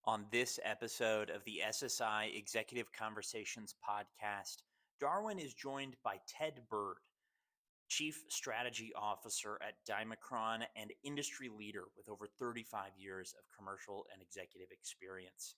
On this episode of the SSI Executive Conversations podcast, Darwin is joined by Ted Bird, Chief Strategy Officer at Dimacron and industry leader with over 35 years of commercial and executive experience.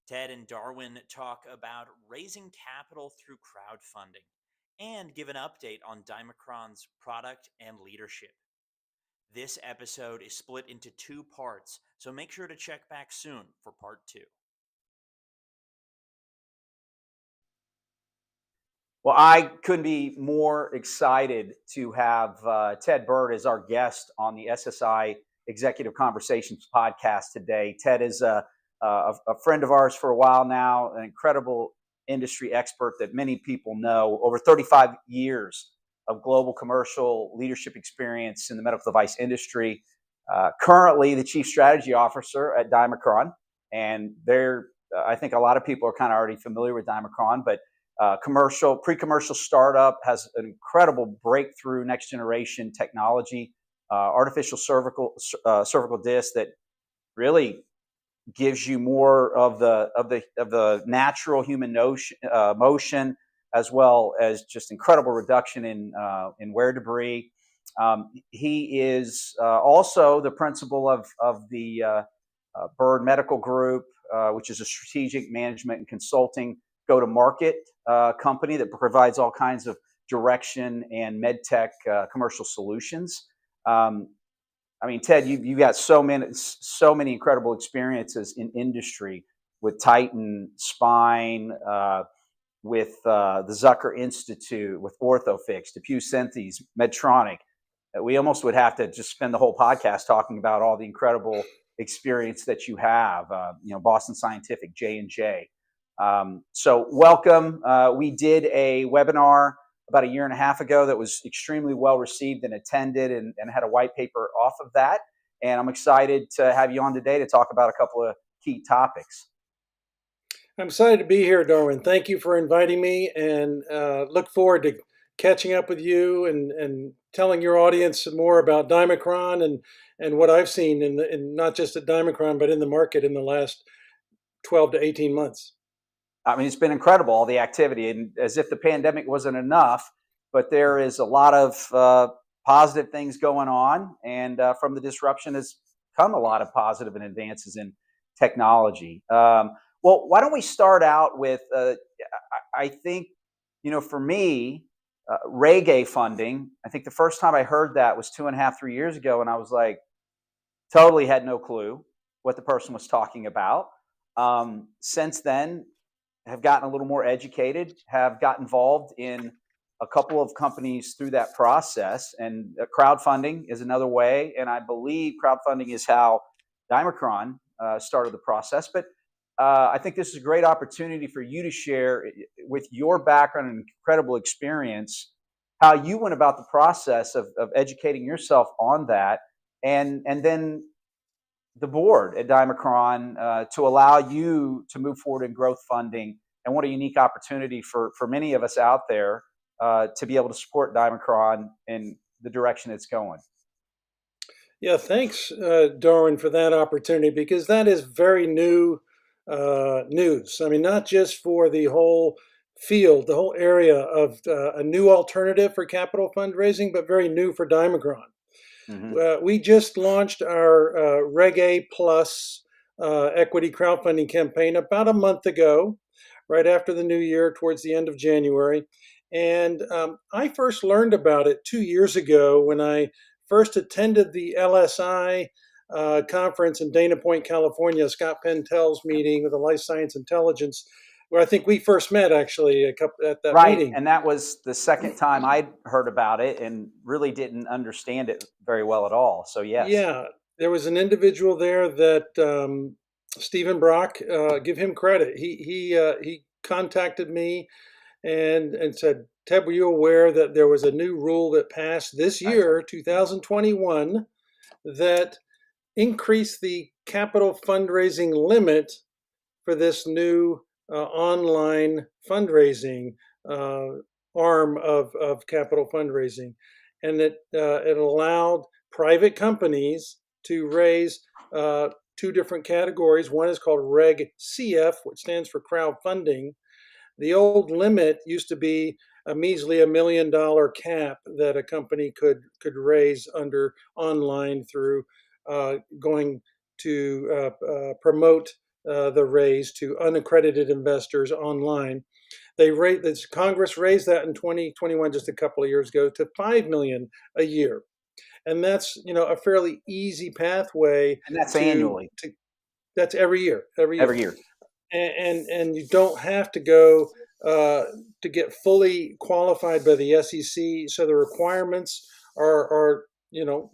Ted and Darwin talk about raising capital through crowdfunding and give an update on Dimacron's product and leadership. This episode is split into two parts, so make sure to check back soon for part two. Well, I couldn't be more excited to have Ted Bird as our guest on the SSI Executive Conversations podcast today. Ted is a friend of ours for a while now, an incredible industry expert that many people know, over 35 years of global commercial leadership experience in the medical device industry. Currently, the Chief Strategy Officer at Dimacron, and I think a lot of people are kind of already familiar with Dimacron, but pre-commercial startup, has an incredible breakthrough next generation technology, artificial cervical disc that really gives you more of the natural human motion, as well as just incredible reduction in wear debris. He is also the principal of the Bird Medical Group, which is a strategic management and consulting go-to-market company that provides all kinds of direction and med tech commercial solutions. Ted, you got so many incredible experiences in industry with Titan Spine, with the Zucker Institute, with Orthofix, Depew Synthes, Medtronic. We almost would have to just spend the whole podcast talking about all the incredible experience that you have. Boston Scientific, J&J. So welcome. We did a webinar about a year and a half ago that was extremely well received and attended, and had a white paper off of that. And I'm excited to have you on today to talk about a couple of key topics. I'm excited to be here, Darwin. Thank you for inviting me, and look forward to catching up with you and telling your audience more about Dimacron and what I've seen in not just at Dimacron, but in the market in the last 12 to 18 months. It's been incredible, all the activity, and as if the pandemic wasn't enough, but there is a lot of positive things going on, and from the disruption has come a lot of positive and advances in technology. Well, why don't we start out with, I think, for me, reggae funding. I think the first time I heard that was 2.5-3 years ago, and I was like, totally had no clue what the person was talking about. Since then, have gotten a little more educated, have got involved in a couple of companies through that process, and crowdfunding is another way. And I believe crowdfunding is how Dimacron started the process. But I think this is a great opportunity for you to share, with your background and incredible experience, how you went about the process of educating yourself on that, and then the board at Dimacron to allow you to move forward in growth funding, and what a unique opportunity for many of us out there to be able to support Dimacron in the direction it's going. Yeah, thanks, Darwin, for that opportunity, because that is very new news. Not just for the whole field, the whole area of a new alternative for capital fundraising, but very new for Dimacron. Mm-hmm. We just launched our Reg A Plus equity crowdfunding campaign about a month ago, right after the new year, towards the end of January. And I first learned about it 2 years ago when I first attended the LSI conference in Dana Point, California, Scott Pentel's meeting with the Life Science Intelligence, where I think we first met, actually, at that meeting. And that was the second time I'd heard about it and really didn't understand it very well at all. So, yes. Yeah, there was an individual there that Stephen Brock, give him credit. He contacted me and said, Ted, were you aware that there was a new rule that passed this year, 2021, that increased the capital fundraising limit for this new online fundraising arm of capital fundraising? And it allowed private companies to raise two different categories. One is called Reg CF, which stands for crowdfunding. The old limit used to be a measly $1 million cap that a company could raise under online through going to promote the raise to unaccredited investors online. Congress raised that in 2021, just a couple of years ago, to 5 million a year, and that's a fairly easy pathway And that's to annually, to that's every year, every year, every year. and you don't have to go to get fully qualified by the SEC. So the requirements are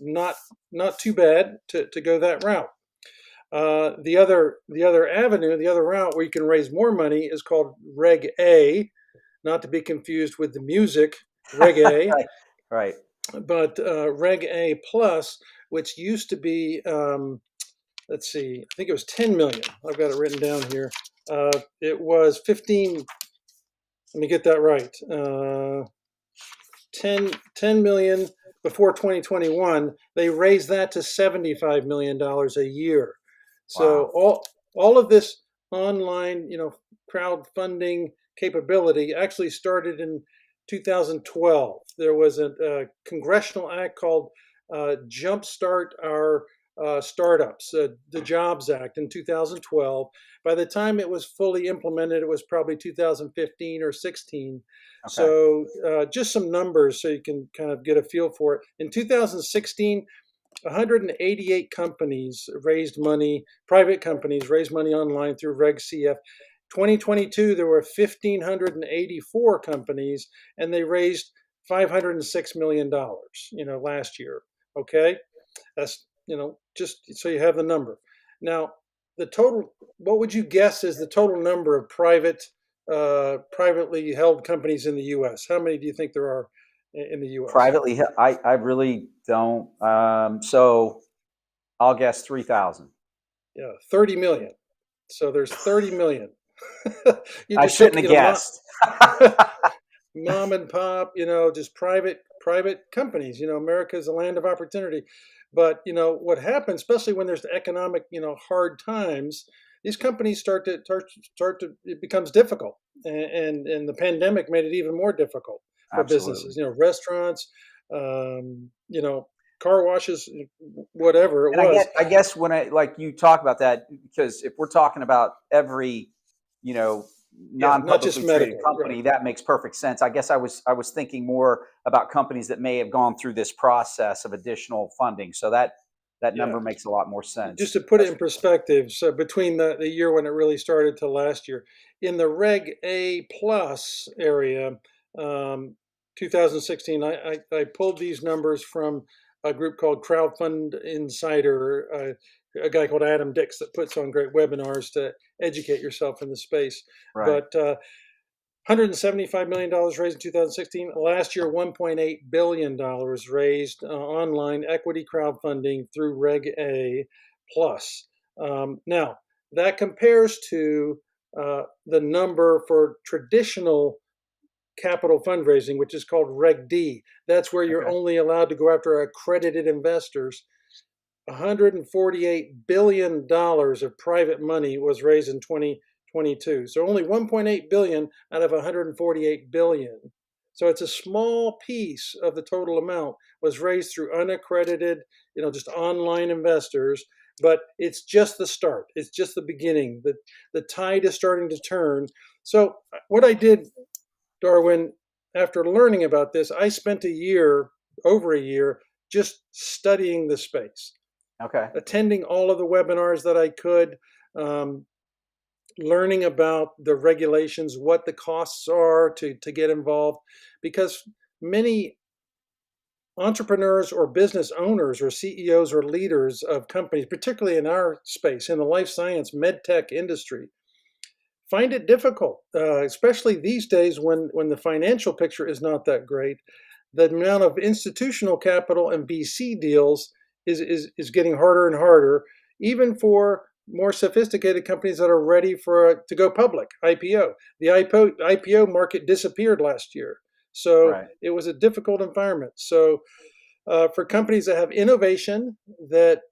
not too bad to go that route. The other avenue, the other route where you can raise more money is called Reg A, not to be confused with the music Reg A, Right. Right. but Reg A plus, which used to be, let's see, I think it was 10 million. I've got it written down here. It was 15. Let me get that right. 10 million before 2021. They raised that to $75 million a year. So Wow. all of this online, crowdfunding capability actually started in 2012. There was a congressional act called Jumpstart Our Startups, the Jobs Act in 2012. By the time it was fully implemented, it was probably 2015 or 16. Okay. So just some numbers so you can kind of get a feel for it. In 2016, 188 companies raised money, private companies raised money online through Reg CF. 2022, there were 1,584 companies, and they raised $506 million, last year. Okay. That's, just so you have the number. Now, what would you guess is the total number of privately held companies in the U.S.? How many do you think there are in the U.S.? Privately, I really don't. So I'll guess 3,000. Yeah, 30 million. So there's 30 million. You I just think, shouldn't have guessed. mom and pop, just private companies. America is a land of opportunity. But what happens, especially when there's economic, hard times, these companies start to it becomes difficult, and the pandemic made it even more difficult for Absolutely. businesses. Restaurants, um, you know, car washes, whatever it And was. I guess when like you talk about that, because if we're talking about every, you know, Yeah, not just non-publicly traded medical, right? company, that makes perfect sense. I guess I was thinking more about companies that may have gone through this process of additional funding. So that Yeah. number makes a lot more Just sense. to put it That's in perspective, so between the year when it really started to last year, in the Reg A plus area, 2016, I pulled these numbers from a group called Crowdfund Insider, a guy called Adam Dix that puts on great webinars to educate yourself in the space. right. But $175 million raised in 2016. Last year, $1.8 billion raised online equity crowdfunding through Reg A plus. Now, that compares to the number for traditional capital fundraising, which is called Reg D. That's where you're Okay. only allowed to go after accredited investors. $148 billion of private money was raised in 2022. So only 1.8 billion out of 148 billion. So it's a small piece of the total amount was raised through unaccredited, just online investors. But it's just the start. It's just the beginning. The tide is starting to turn. So what I did, Darwin, after learning about this, I spent over a year, just studying the space, Okay. attending all of the webinars that I could, um, learning about the regulations, what the costs are to get involved, because many entrepreneurs or business owners or CEOs or leaders of companies, particularly in our space, in the life science med tech industry, find it difficult, especially these days when the financial picture is not that great. The amount of institutional capital and VC deals is getting harder and harder, even for more sophisticated companies that are ready to go public, IPO. The IPO market disappeared last year, so Right. it was a difficult environment. So for companies that have innovation that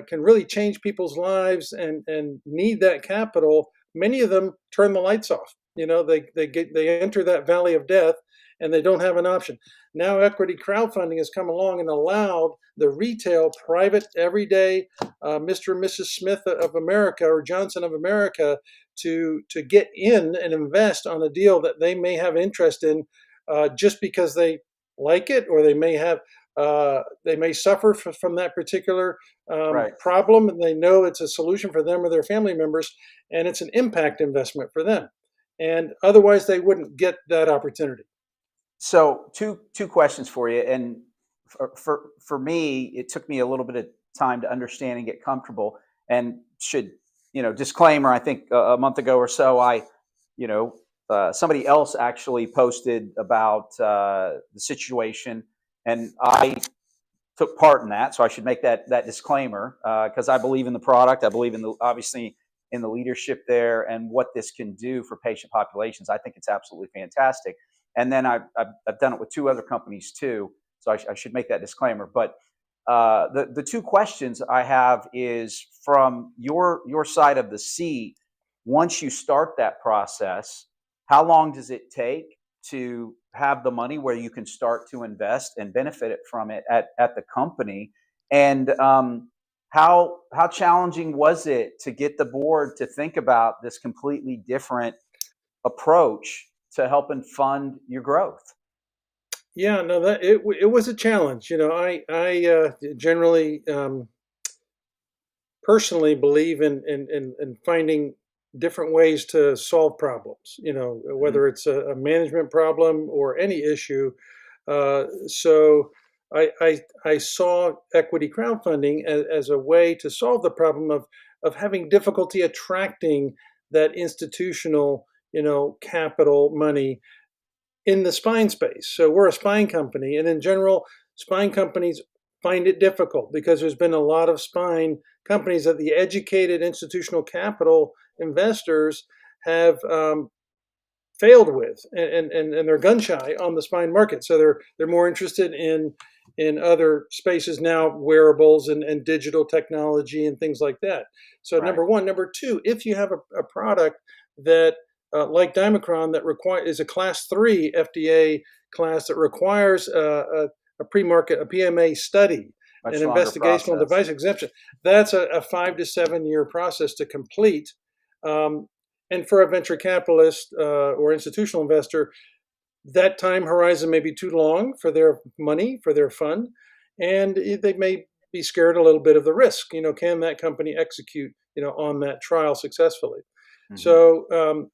can really change people's lives and need that capital. Many of them turn the lights off. They enter that valley of death, and they don't have an option. Now, equity crowdfunding has come along and allowed the retail, private, everyday Mr. and Mrs. Smith of America or Johnson of America to get in and invest on a deal that they may have interest in, just because they like it, or they may suffer from that particular Right. problem, and they know it's a solution for them or their family members, and it's an impact investment for them. And otherwise, they wouldn't get that opportunity. So two questions for you, and for me, it took me a little bit of time to understand and get comfortable. And should disclaimer, I think a month ago or so, you know, somebody else actually posted about the situation, and I took part in that. So I should make that disclaimer because I believe in the product. I believe in obviously in the leadership there and what this can do for patient populations. I think it's absolutely fantastic. And then I've done it with two other companies too. So I should make that disclaimer. But the two questions I have is from your side of the seat. Once you start that process, how long does it take to have the money where you can start to invest and benefit it from it at the company? And how challenging was it to get the board to think about this completely different approach to helping fund your growth? Yeah, no, that it was a challenge. I generally personally believe in finding different ways to solve problems, Mhm. whether it's a management problem or any issue. So I saw equity crowdfunding as a way to solve the problem of having difficulty attracting that institutional, capital money in the spine space. So we're a spine company, and in general, spine companies find it difficult because there's been a lot of spine companies that the educated institutional capital investors have failed with, and they're gun shy on the spine market. So they're more interested in other spaces now, wearables and digital technology and things like that. So Right. number one, number two, if you have a product that like Dimacron that is a class 3 FDA class that requires a pre-market, a PMA study, an Much longer investigational process. device exemption. That's a 5 to 7 year process to complete. Um, and for a venture capitalist or institutional investor, that time horizon may be too long for their money, for their fund, and they may be scared a little bit of the risk. Can that company execute, on that trial successfully? Hmm. So,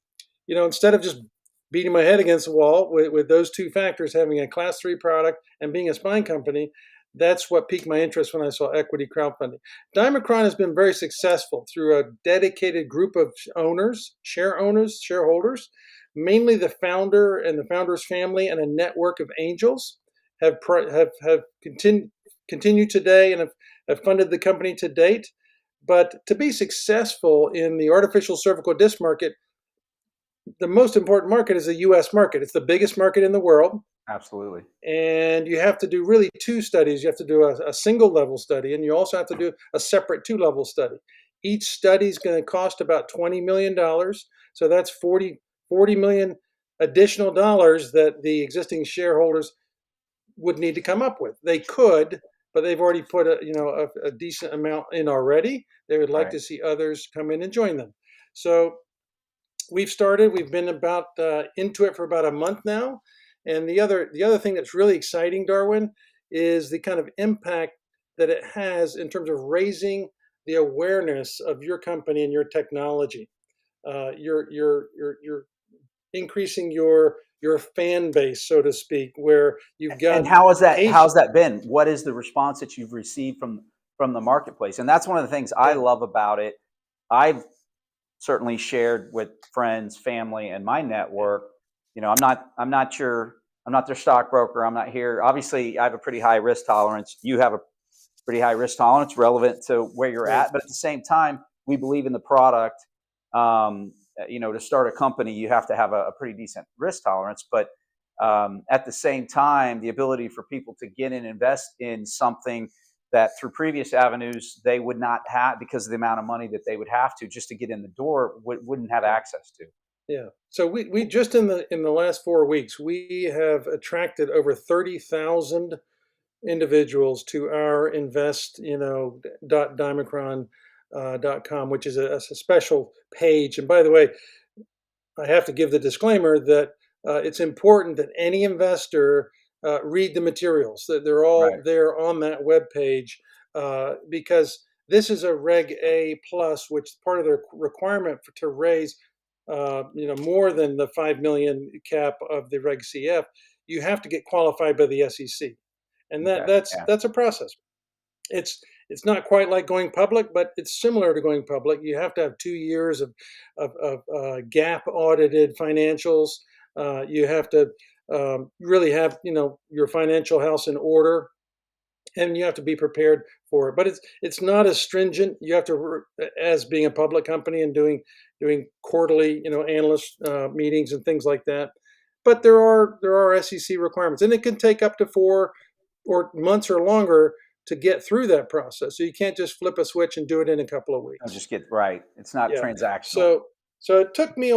instead of just beating my head against the wall with those two factors, having a class 3 product and being a spine company, that's what piqued my interest when I saw equity crowdfunding. Dimacron has been very successful through a dedicated group of owners, shareholders, mainly the founder and the founder's family, and a network of angels have continued today and have funded the company to date. But to be successful in the artificial cervical disc market, the most important market is the US market. It's the biggest market in the world. Absolutely. And you have to do really two studies. You have to do a single level study, and you also have to do a separate 2 level study. Each study is going to cost about $20 million. So that's 40 million additional dollars that the existing shareholders would need to come up with. They could, but they've already put a decent amount in already. They would like Right. to see others come in and join them. So we've started. We've been about into it for about a month now, and the other thing that's really exciting, Darwin, is the kind of impact that it has in terms of raising the awareness of your company and your technology. You're increasing your fan base, so to speak, where you've got And how is that? patients. How's that been? What is the response that you've received from the marketplace? And that's one of the things I Yeah, love about it. I've certainly shared with friends, family, and my yeah, network. I'm not their stockbroker. I'm not here. Obviously, I have a pretty high risk tolerance. You have a pretty high risk tolerance relevant to where you're right. at. But at the same time, we believe in the product. To start a company, you have to have a pretty decent risk tolerance. But At the same time, the ability for people to get in and invest in something that through previous avenues they would not have because of the amount of money that they would have to just to get in the door wouldn't have Yeah. access to. Yeah. So we just in the last 4 weeks, we have attracted over 30,000 individuals to our invest, dimicron.com, which is a special page. And by the way, I have to give the disclaimer that it's important that any investor read the materials. That they're all Right. there on that web page because this is a Reg A plus, which part of the requirement to raise, more than the 5 million cap of the Reg CF. You have to get qualified by the SEC, and Okay. that's Yeah. that's a process. It's not quite like going public, but it's similar to going public. You have to have 2 years of gap audited financials. You have to really have your financial house in order, and you have to be prepared for it. But it's not as stringent. You have to, as being a public company and doing quarterly analyst meetings and things like that. But there are SEC requirements, and it can take up to 4 or months or longer to get through that process. So you can't just flip a switch and do it in a couple of I'll weeks. just get right. It's not Yeah. transactional. So it took me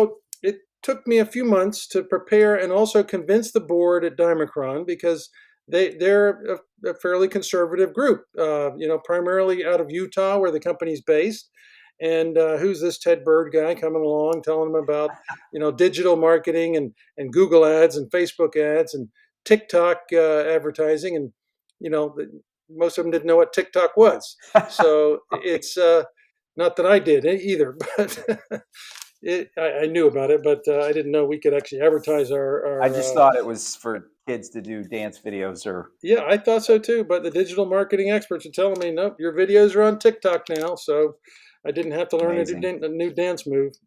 a few months to prepare and also convince the board at Dimacron because they're a fairly conservative group, primarily out of Utah where the company's based. And who's this Ted Bird guy coming along telling them about digital marketing and Google ads and Facebook ads and TikTok advertising, and you know most of them didn't know what TikTok was. So it's not that I did either, but I knew about it, but I didn't know we could actually advertise our. I our just thought it was for kids to do dance videos or Yeah, I thought so too, but the digital marketing experts are telling me, nope, your videos are on TikTok now. So I didn't have to learn amazing. a new dance move.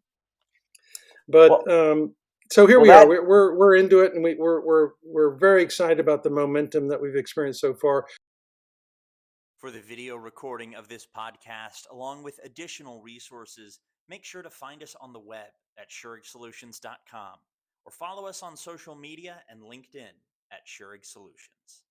But Well, so here well, we are. that We're into it, and we're very excited about the momentum that we've experienced so far. For the video recording of this podcast, along with additional resources, make sure to find us on the web at ShurigSolutions.com or follow us on social media and LinkedIn at Shurig Solutions.